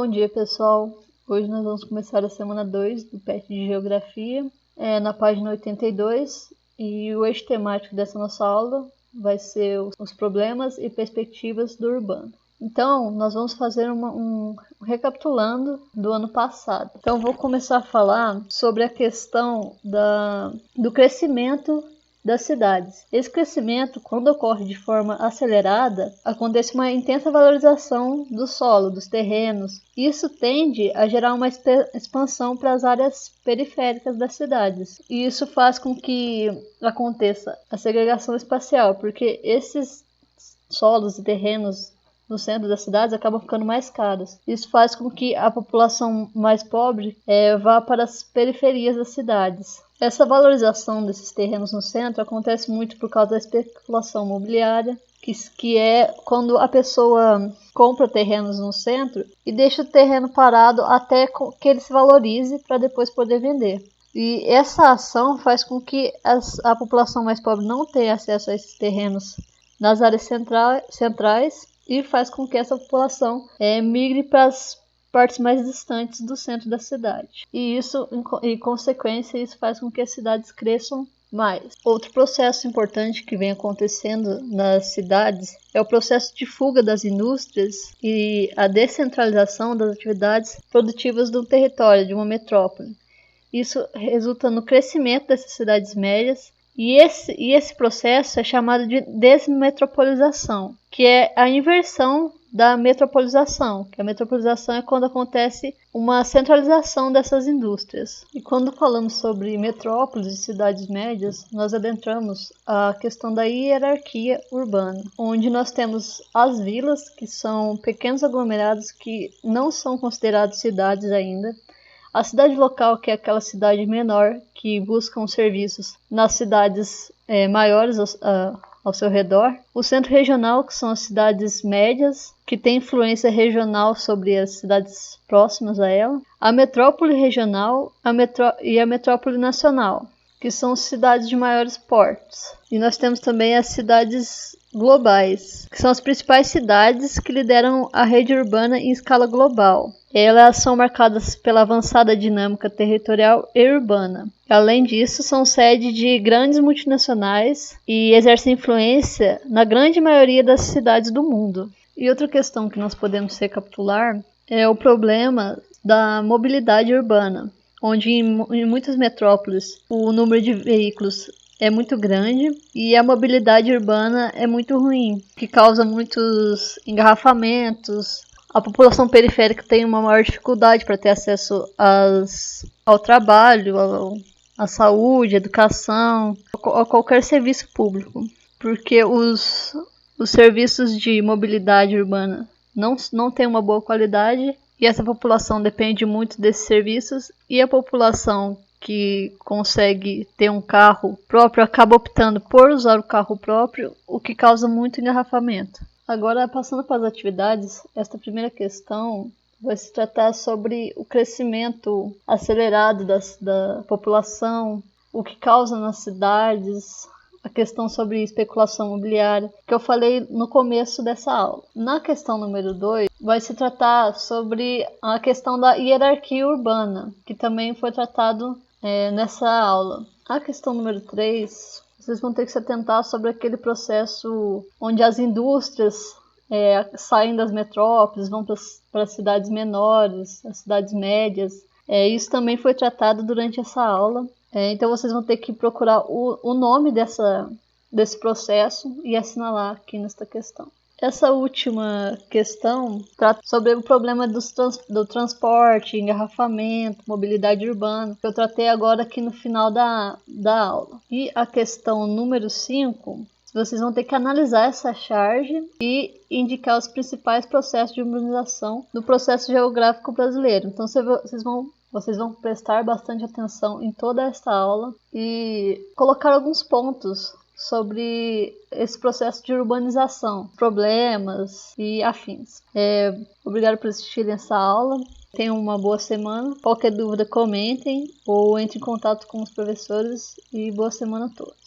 Bom dia, pessoal. Hoje nós vamos começar a semana 2 do PET de Geografia, na página 82, e o eixo temático dessa nossa aula vai ser os problemas e perspectivas do urbano. Então, nós vamos fazer recapitulando do ano passado. Então, vou começar a falar sobre a questão do crescimento das cidades. Esse crescimento, quando ocorre de forma acelerada, acontece uma intensa valorização do solo, dos terrenos. Isso tende a gerar uma expansão para as áreas periféricas das cidades. E isso faz com que aconteça a segregação espacial, porque esses solos e terrenos no centro das cidades acabam ficando mais caros. Isso faz com que a população mais pobre vá para as periferias das cidades. Essa valorização desses terrenos no centro acontece muito por causa da especulação imobiliária, que é quando a pessoa compra terrenos no centro e deixa o terreno parado até que ele se valorize para depois poder vender. E essa ação faz com que a população mais pobre não tenha acesso a esses terrenos nas áreas centrais e faz com que essa população migre para as partes mais distantes do centro da cidade. E isso, em consequência, isso faz com que as cidades cresçam mais. Outro processo importante que vem acontecendo nas cidades é o processo de fuga das indústrias e a descentralização das atividades produtivas do território de uma metrópole. Isso resulta no crescimento dessas cidades médias. E esse processo é chamado de desmetropolização, que é a inversão da metropolização. Que a metropolização é quando acontece uma centralização dessas indústrias. E quando falamos sobre metrópoles e cidades médias, nós adentramos a questão da hierarquia urbana, onde nós temos as vilas, que são pequenos aglomerados que não são considerados cidades ainda. A cidade local, que é aquela cidade menor que busca os serviços nas cidades maiores ao seu redor. O centro regional, que são as cidades médias, que tem influência regional sobre as cidades próximas a ela. A metrópole regional e a metrópole nacional, que são cidades de maiores portes. E nós temos também as cidades globais, que são as principais cidades que lideram a rede urbana em escala global. Elas são marcadas pela avançada dinâmica territorial e urbana. Além disso, são sede de grandes multinacionais e exercem influência na grande maioria das cidades do mundo. E outra questão que nós podemos recapitular é o problema da mobilidade urbana, onde em muitas metrópoles o número de veículos é muito grande e a mobilidade urbana é muito ruim, que causa muitos engarrafamentos. A população periférica tem uma maior dificuldade para ter acesso ao trabalho, à saúde, à educação, a qualquer serviço público, porque os serviços de mobilidade urbana não têm uma boa qualidade e essa população depende muito desses serviços, e a população que consegue ter um carro próprio acaba optando por usar o carro próprio, o que causa muito engarrafamento. Agora, passando para as atividades, esta primeira questão vai se tratar sobre o crescimento acelerado da população, o que causa nas cidades, a questão sobre especulação imobiliária, que eu falei no começo dessa aula. Na questão número 2, vai se tratar sobre a questão da hierarquia urbana, que também foi tratado nessa aula. A questão número 3, vocês vão ter que se atentar sobre aquele processo onde as indústrias saem das metrópoles, vão para as cidades menores, as cidades médias. Isso também foi tratado durante essa aula. Então vocês vão ter que procurar o nome desse processo e assinalar aqui nesta questão. Essa última questão trata sobre o problema do transporte, engarrafamento, mobilidade urbana, que eu tratei agora aqui no final da aula. E a questão número 5, vocês vão ter que analisar essa charge e indicar os principais processos de urbanização do processo geográfico brasileiro. Então vocês vão prestar bastante atenção em toda esta aula e colocar alguns pontos sobre esse processo de urbanização, problemas e afins. Obrigado por assistirem essa aula. Tenham uma boa semana. Qualquer dúvida, comentem ou entre em contato com os professores e boa semana a todos.